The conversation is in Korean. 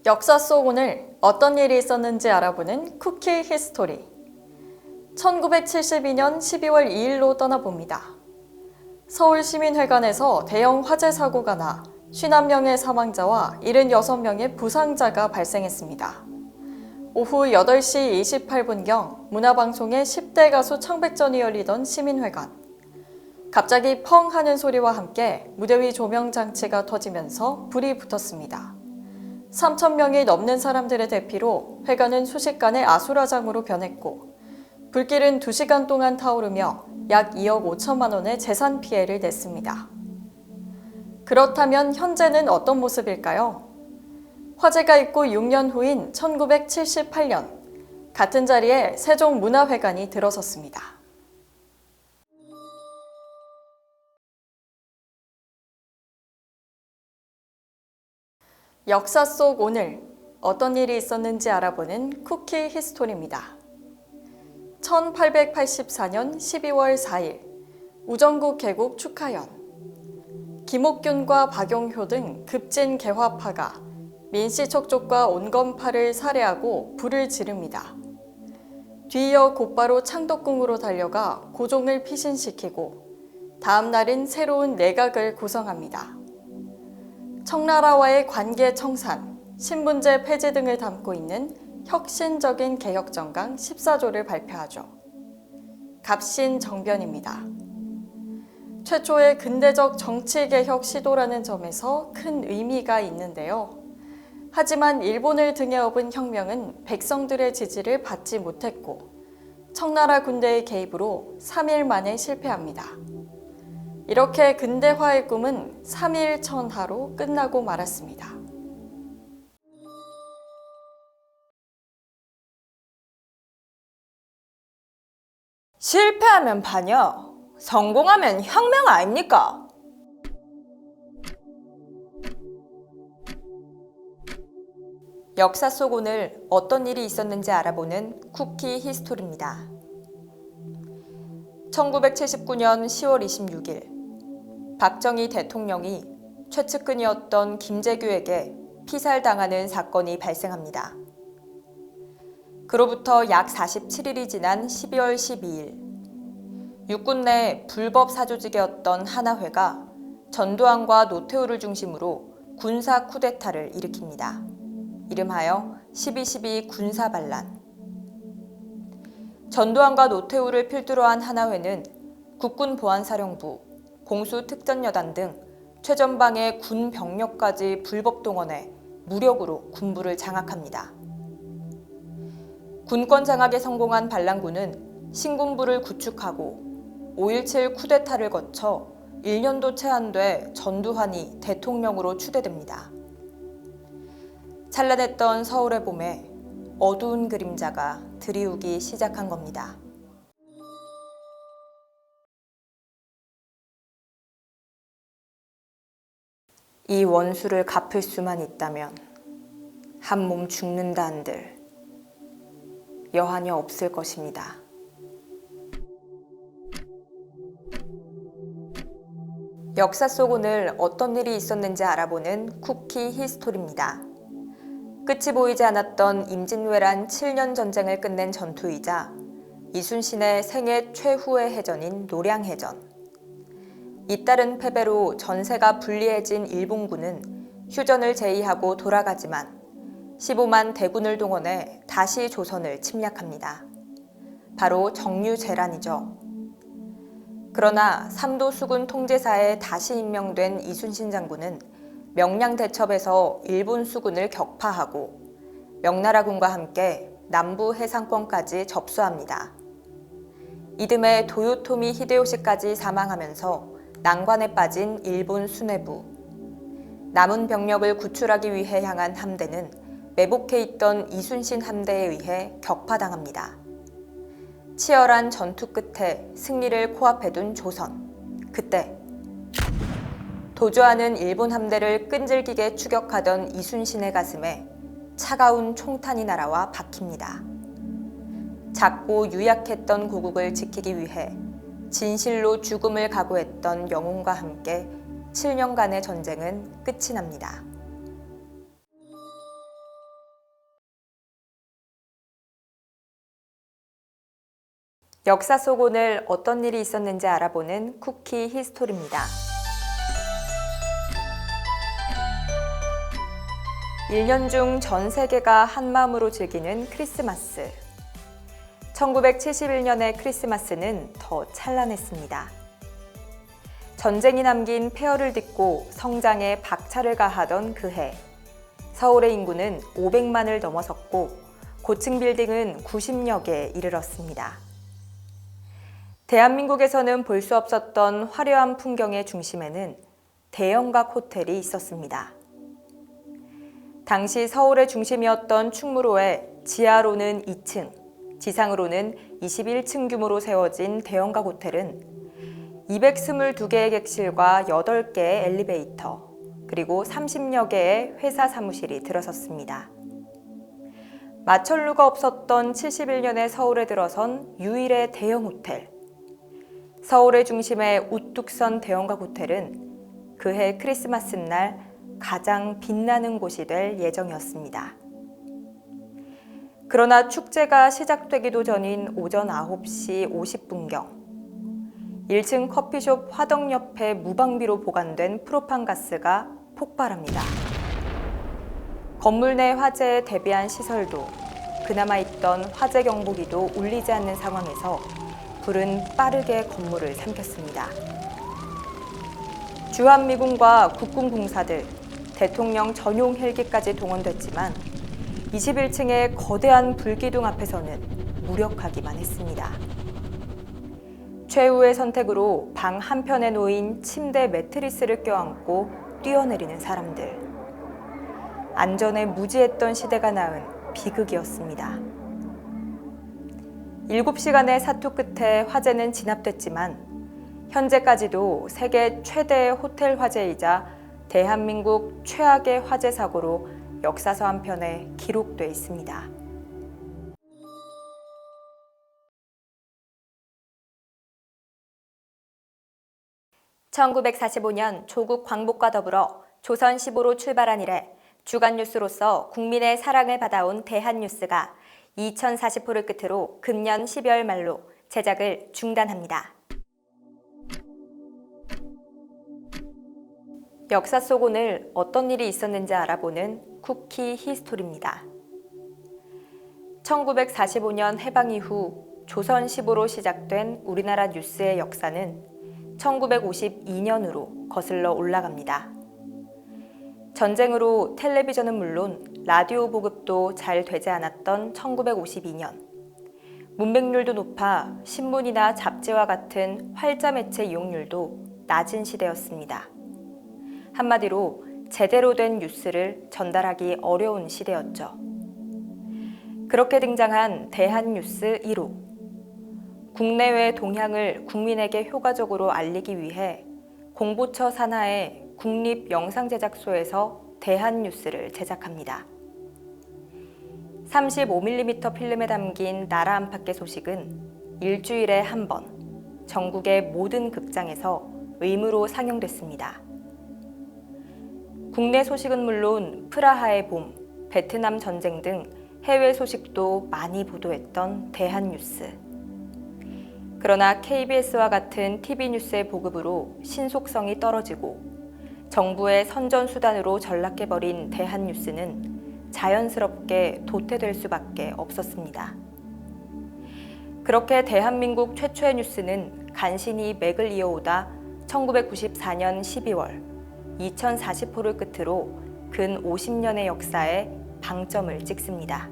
역사 속 오늘 어떤 일이 있었는지 알아보는 쿠키 히스토리. 1972년 12월 2일로 떠나봅니다. 서울시민회관에서 대형 화재 사고가 나 51명의 사망자와 76명의 부상자가 발생했습니다. 오후 8시 28분경 문화방송의 10대 가수 청백전이 열리던 시민회관. 갑자기 펑 하는 소리와 함께 무대 위 조명 장치가 터지면서 불이 붙었습니다. 3,000명이 넘는 사람들의 대피로 회관은 순식간에 아수라장으로 변했고 불길은 2시간 동안 타오르며 약 2억 5천만 원의 재산 피해를 냈습니다. 그렇다면 현재는 어떤 모습일까요? 화재가 있고 6년 후인 1978년 같은 자리에 세종문화회관이 들어섰습니다. 역사 속 오늘 어떤 일이 있었는지 알아보는 쿠키 히스토리입니다. 1884년 12월 4일 우정국 개국 축하연. 김옥균과 박용효 등 급진 개화파가 민씨척족과 온건파를 살해하고 불을 지릅니다. 뒤이어 곧바로 창덕궁으로 달려가 고종을 피신시키고 다음 날인 새로운 내각을 구성합니다. 청나라와의 관계 청산, 신분제 폐지 등을 담고 있는 혁신적인 개혁정강 14조를 발표하죠. 갑신정변입니다. 최초의 근대적 정치개혁 시도라는 점에서 큰 의미가 있는데요. 하지만 일본을 등에 업은 혁명은 백성들의 지지를 받지 못했고 청나라 군대의 개입으로 3일 만에 실패합니다. 이렇게 근대화의 꿈은 3일천하로 끝나고 말았습니다. 실패하면 반역, 성공하면 혁명 아닙니까? 역사 속 오늘 어떤 일이 있었는지 알아보는 쿠키 히스토리입니다. 1979년 10월 26일 박정희 대통령이 최측근이었던 김재규에게 피살당하는 사건이 발생합니다. 그로부터 약 47일이 지난 12월 12일 육군 내 불법 사조직이었던 하나회가 전두환과 노태우를 중심으로 군사 쿠데타를 일으킵니다. 이름하여 12.12 군사반란. 전두환과 노태우를 필두로 한 하나회는 국군보안사령부, 공수특전여단 등 최전방의 군 병력까지 불법 동원해 무력으로 군부를 장악합니다. 군권 장악에 성공한 반란군은 신군부를 구축하고 5.17 쿠데타를 거쳐 1년도 채 안 돼 전두환이 대통령으로 추대됩니다. 찬란했던 서울의 봄에 어두운 그림자가 드리우기 시작한 겁니다. 이 원수를 갚을 수만 있다면 한 몸 죽는다 한들 여한이 없을 것입니다. 역사 속 오늘 어떤 일이 있었는지 알아보는 쿠키 히스토리입니다. 끝이 보이지 않았던 임진왜란 7년 전쟁을 끝낸 전투이자 이순신의 생애 최후의 해전인 노량해전. 잇따른 패배로 전세가 불리해진 일본군은 휴전을 제의하고 돌아가지만 15만 대군을 동원해 다시 조선을 침략합니다. 바로 정유재란이죠. 그러나 삼도 수군 통제사에 다시 임명된 이순신 장군은 명량대첩에서 일본 수군을 격파하고 명나라군과 함께 남부 해상권까지 접수합니다. 이듬해 도요토미 히데요시까지 사망하면서 난관에 빠진 일본 수뇌부. 남은 병력을 구출하기 위해 향한 함대는 매복해 있던 이순신 함대에 의해 격파당합니다. 치열한 전투 끝에 승리를 코앞에 둔 조선. 그때 도주하는 일본 함대를 끈질기게 추격하던 이순신의 가슴에 차가운 총탄이 날아와 박힙니다. 작고 유약했던 고국을 지키기 위해 진실로 죽음을 각오했던 영웅과 함께 7년간의 전쟁은 끝이 납니다. 역사 속 오늘 어떤 일이 있었는지 알아보는 쿠키 히스토리입니다. 1년 중 전 세계가 한마음으로 즐기는 크리스마스. 1971년의 크리스마스는 더 찬란했습니다. 전쟁이 남긴 폐허를 딛고 성장에 박차를 가하던 그 해, 서울의 인구는 500만을 넘어섰고 고층 빌딩은 90여 개에 이르렀습니다. 대한민국에서는 볼 수 없었던 화려한 풍경의 중심에는 대형각 호텔이 있었습니다. 당시 서울의 중심이었던 충무로에 지하로는 2층, 지상으로는 21층 규모로 세워진 대형각 호텔은 222개의 객실과 8개의 엘리베이터, 그리고 30여 개의 회사 사무실이 들어섰습니다. 마천루가 없었던 71년에 서울에 들어선 유일의 대형 호텔. 서울의 중심에 우뚝 선 대형각 호텔은 그해 크리스마스 날 가장 빛나는 곳이 될 예정이었습니다. 그러나 축제가 시작되기도 전인 오전 9시 50분경 1층 커피숍 화덕 옆에 무방비로 보관된 프로판 가스가 폭발합니다. 건물 내 화재에 대비한 시설도 그나마 있던 화재 경보기도 울리지 않는 상황에서 불은 빠르게 건물을 삼켰습니다. 주한미군과 국군 공사들, 대통령 전용 헬기까지 동원됐지만 21층의 거대한 불기둥 앞에서는 무력하기만 했습니다. 최후의 선택으로 방 한편에 놓인 침대 매트리스를 껴안고 뛰어내리는 사람들. 안전에 무지했던 시대가 낳은 비극이었습니다. 7시간의 사투 끝에 화재는 진압됐지만 현재까지도 세계 최대의 호텔 화재이자 대한민국 최악의 화재 사고로 역사서 한편에 기록돼 있습니다. (1945년) 조국 광복과 더불어 조선15로 출발한 이래 주간 뉴스로서 국민의 사랑을 받아온 대한뉴스가 2040호를 끝으로 금년 12월 말로 제작을 중단합니다. 역사 속 오늘 어떤 일이 있었는지 알아보는 쿠키 히스토리입니다. 1945년 해방 이후 조선15로 시작된 우리나라 뉴스의 역사는 1952년으로 거슬러 올라갑니다. 전쟁으로 텔레비전은 물론 라디오 보급도 잘 되지 않았던 1952년, 문맹률도 높아 신문이나 잡지와 같은 활자 매체 이용률도 낮은 시대였습니다. 한마디로 제대로 된 뉴스를 전달하기 어려운 시대였죠. 그렇게 등장한 대한뉴스 1호. 국내외 동향을 국민에게 효과적으로 알리기 위해 공보처 산하의 국립영상제작소에서 대한뉴스를 제작합니다. 35mm 필름에 담긴 나라 안팎의 소식은 일주일에 한 번 전국의 모든 극장에서 의무로 상영됐습니다. 국내 소식은 물론 프라하의 봄, 베트남 전쟁 등 해외 소식도 많이 보도했던 대한뉴스. 그러나 KBS와 같은 TV뉴스의 보급으로 신속성이 떨어지고 정부의 선전수단으로 전락해버린 대한뉴스는 자연스럽게 도태될 수밖에 없었습니다. 그렇게 대한민국 최초의 뉴스는 간신히 맥을 이어오다 1994년 12월 2040호를 끝으로 근 50년의 역사에 방점을 찍습니다.